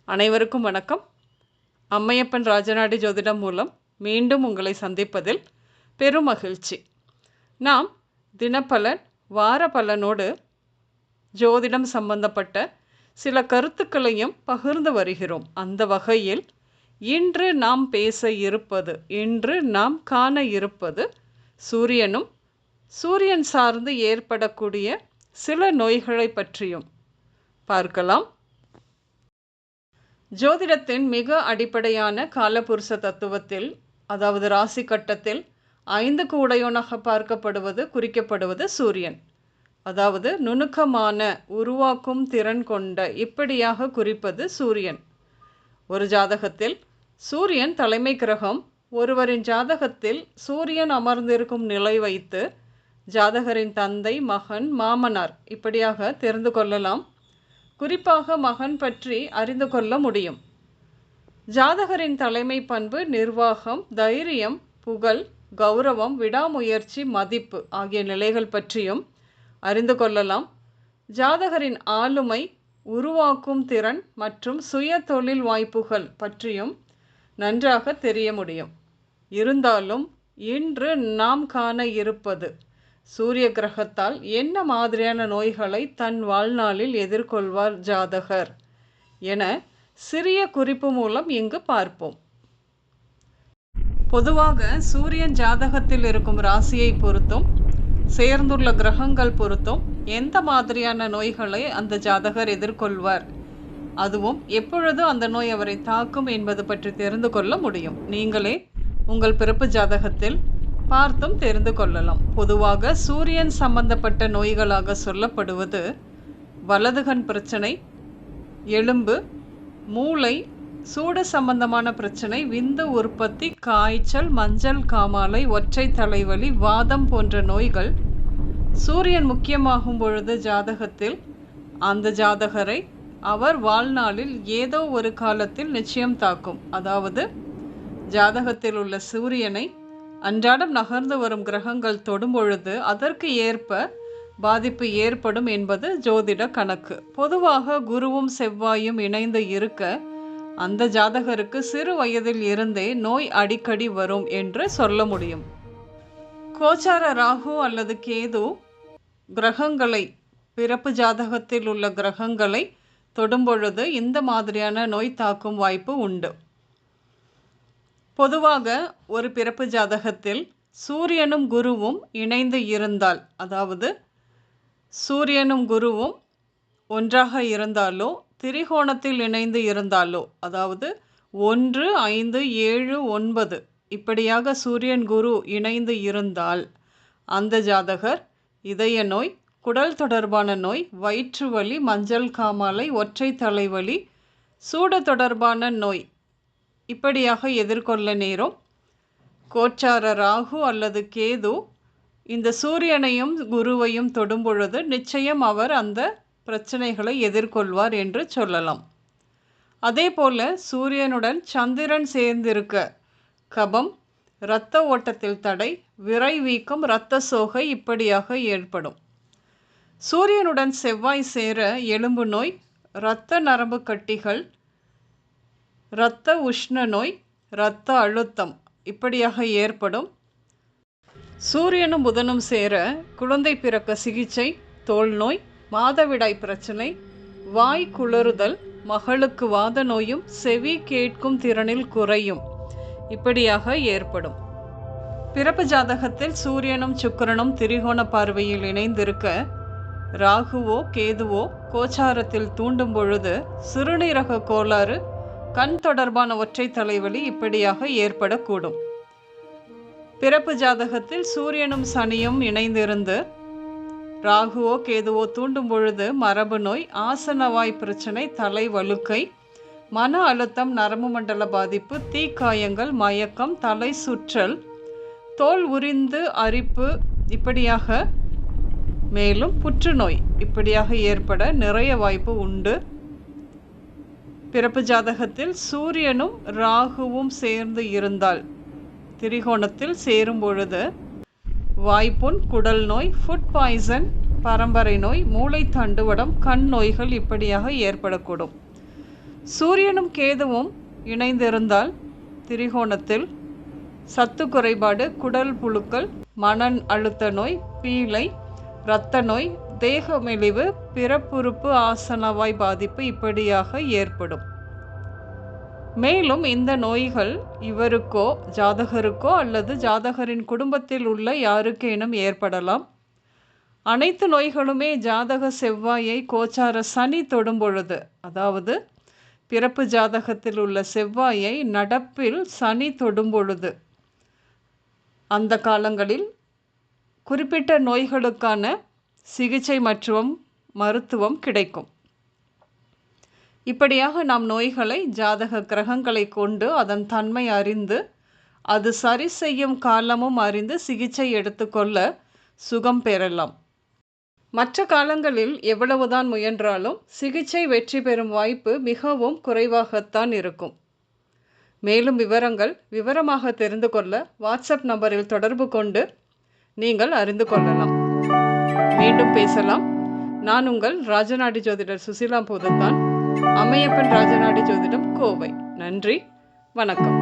அனைவருக்கும் வணக்கம். அம்மையப்பன் ராஜநாடி ஜோதிடம் மூலம் மீண்டும் உங்களை சந்திப்பதில் பெரும் மகிழ்ச்சி. நாம் தினப்பலன், வார பலனோடு ஜோதிடம் சம்பந்தப்பட்ட சில கருத்துக்களையும் பகிர்ந்து வருகிறோம். அந்த வகையில் இன்று நாம் காண இருப்பது சூரியனும் சூரியன் சார்ந்து ஏற்படக்கூடிய சில நோய்களை பற்றியும் பார்க்கலாம். ஜோதிடத்தின் மிக அடிப்படையான காலபுருஷ தத்துவத்தில், அதாவது ராசி கட்டத்தில் 5க்கு உடையோனாக குறிக்கப்படுவது சூரியன். அதாவது நுணுக்கமான உருவாக்கும் திறன் கொண்ட இப்படியாக குறிப்பது சூரியன். ஒரு ஜாதகத்தில் சூரியன் தலைமை கிரகம். ஒருவரின் ஜாதகத்தில் சூரியன் அமர்ந்திருக்கும் நிலை வைத்து ஜாதகரின் தந்தை, மகன், மாமனார் இப்படியாக தெரிந்து கொள்ளலாம். குறிப்பாக மகன் பற்றி அறிந்து கொள்ள முடியும். ஜாதகரின் தலைமை பண்பு, நிர்வாகம், தைரியம், புகழ், கௌரவம், விடாமுயற்சி, மதிப்பு ஆகிய நிலைகள் பற்றியும் அறிந்து கொள்ளலாம். ஜாதகரின் ஆளுமை, உருவாக்கும் திறன் மற்றும் சுய தொழில் வாய்ப்புகள் பற்றியும் நன்றாக தெரிய முடியும். இருந்தாலும் இன்று நாம் காண இருப்பது சூரிய கிரகத்தால் என்ன மாதிரியான நோய்களை தன் வாழ்நாளில் எதிர்கொள்வார் ஜாதகர் என சிறிய குறிப்பு மூலம் இங்கு பார்ப்போம். பொதுவாக சூரியன் ஜாதகத்தில் இருக்கும் ராசியை பொறுத்தும் சேர்ந்துள்ள கிரகங்கள் பொறுத்தும் எந்த மாதிரியான நோய்களை அந்த ஜாதகர் எதிர்கொள்வார், அதுவும் எப்பொழுது அந்த நோய் அவரை தாக்கும் என்பது பற்றி தெரிந்து கொள்ள முடியும். நீங்களே உங்கள் பிறப்பு ஜாதகத்தில் பார்த்தும் தெரிந்து கொள்ளலாம். பொதுவாக சூரியன் சம்பந்தப்பட்ட நோய்களாக சொல்லப்படுவது வலதுகண் பிரச்சனை, எலும்பு, மூளை, சூடு சம்பந்தமான பிரச்சனை, விந்து உற்பத்தி, காய்ச்சல், மஞ்சள் காமாலை, ஒற்றை தலைவலி, வாதம் போன்ற நோய்கள் சூரியன் முக்கியமாகும் பொழுது ஜாதகத்தில் அந்த ஜாதகரை அவர் வாழ்நாளில் ஏதோ ஒரு காலத்தில் நிச்சயம் தாக்கும். அதாவது ஜாதகத்தில் உள்ள சூரியனை அன்றாடம் நகர்ந்து வரும் கிரகங்கள் தொடும் பொழுது அதற்கு ஏற்ப பாதிப்பு ஏற்படும் என்பது ஜோதிட கணக்கு. பொதுவாக குருவும் செவ்வாயும் இணைந்து இருக்க அந்த ஜாதகருக்கு சிறு வயதில் இருந்தே நோய் அடிக்கடி வரும் என்று சொல்ல முடியும். கோச்சார ராகு அல்லது கேது கிரகங்களை, பிறப்பு ஜாதகத்தில் உள்ள கிரகங்களை தொடும் பொழுது இந்த மாதிரியான நோய் தாக்கும் வாய்ப்பு உண்டு. பொதுவாக ஒரு பிறப்பு ஜாதகத்தில் சூரியனும் குருவும் இணைந்து இருந்தால், அதாவது சூரியனும் குருவும் ஒன்றாக இருந்தாலோ திரிகோணத்தில் இணைந்து இருந்தாலோ, அதாவது 1, 5, 7, 9 இப்படியாக சூரியன் குரு இணைந்து இருந்தால் அந்த ஜாதகர் இதய நோய், குடல் தொடர்பான நோய், வயிற்று வலி, மஞ்சள் காமாலை, ஒற்றை தலைவலி, சூடு தொடர்பான நோய் இப்படியாக எதிர்கொள்ள நேரும். கோச்சார ராகு அல்லது கேது இந்த சூரியனையும் குருவையும் தொடும் பொழுது நிச்சயம் அவர் அந்த பிரச்சனைகளை எதிர்கொள்வார் என்று சொல்லலாம். அதே போல சூரியனுடன் சந்திரன் சேர்ந்திருக்க கபம், இரத்த ஓட்டத்தில் தடை, விரை வீக்கம், இரத்த சோகை இப்படியாக ஏற்படும். சூரியனுடன் செவ்வாய் சேர எலும்பு நோய், இரத்த நரம்பு கட்டிகள், இரத்த உஷ்ண நோய், இரத்த அழுத்தம் இப்படியாக ஏற்படும். சூரியனும் புதனும் சேர குழந்தை பிறக்க சிகிச்சை, தோல் நோய், மாதவிடாய் பிரச்சனை, வாய் குளறுதல், மகளுக்கு வாத நோயும் செவி கேட்கும் திறனில் குறையும் இப்படியாக ஏற்படும். பிறப்பு ஜாதகத்தில் சூரியனும் சுக்கிரனும் திரிகோண பார்வையில் இணைந்திருக்க ராகுவோ கேதுவோ கோச்சாரத்தில் தூண்டும் பொழுது சிறுநீரக கோளாறு, கண் தொடர்பான ஒற்றை தலைவலி இப்படியாக ஏற்படக்கூடும். பிறப்பு ஜாதகத்தில் சூரியனும் சனியும் இணைந்திருந்து ராகுவோ கேதுவோ தூண்டும் பொழுது மரபு நோய், ஆசனவாய் பிரச்சனை, தலை வழுக்கை, மன அழுத்தம், நரம்பு மண்டல பாதிப்பு, தீக்காயங்கள், மயக்கம், தலை சுற்றல், தோல் உரிந்து அரிப்பு இப்படியாக, மேலும் புற்றுநோய் இப்படியாக ஏற்பட நிறைய வாய்ப்பு உண்டு. பிறப்பு ஜாதகத்தில் சூரியனும் ராகுவும் சேர்ந்து இருந்தால் திரிகோணத்தில் சேரும் பொழுது வாய்ப்புண், குடல் நோய், ஃபுட் பாய்சன், பரம்பரை நோய், மூளை தண்டுவடம், கண் நோய்கள் இப்படியாக ஏற்படக்கூடும். சூரியனும் கேதுவும் இணைந்திருந்தால் திரிகோணத்தில் சத்து குறைபாடு, குடல் புழுக்கள், மன அழுத்த நோய், பீலை, இரத்த நோய், தேக மெலிவு, பிறப்புறுப்பு ஆசனவாய் பாதிப்பு இப்படியாக ஏற்படும். மேலும் இந்த நோய்கள் இவருக்கோ ஜாதகருக்கோ அல்லது ஜாதகரின் குடும்பத்தில் உள்ள யாருக்கேனும் ஏற்படலாம். அனைத்து நோய்களுமே ஜாதக செவ்வாயை கோச்சார சனி தொடும் பொழுது, அதாவது பிறப்பு ஜாதகத்தில் உள்ள செவ்வாயை நடப்பில் சனி தொடும் பொழுது, அந்த காலங்களில் குறிப்பிட்ட நோய்களுக்கான சிகிச்சை மற்றும் மருத்துவம் கிடைக்கும். இப்படியாக நாம் நோய்களை ஜாதக கிரகங்களை கொண்டு அதன் தன்மை அறிந்து அது சரி செய்யும் காலமும் அறிந்து சிகிச்சை எடுத்துக்கொள்ள சுகம் பெறலாம். மற்ற காலங்களில் எவ்வளவுதான் முயன்றாலும் சிகிச்சை வெற்றி பெறும் வாய்ப்பு மிகவும் குறைவாகத்தான் இருக்கும். மேலும் விவரமாக தெரிந்து கொள்ள வாட்ஸ்அப் நம்பரில் தொடர்பு கொண்டு நீங்கள் அறிந்து கொள்ளலாம். மீண்டும் பேசலாம். நான் உங்கள் ராஜநாடி ஜோதிடர் சுசிலா பூதத்தான், அம்மையப்பன் ராஜநாடி ஜோதிடம், கோவை. நன்றி, வணக்கம்.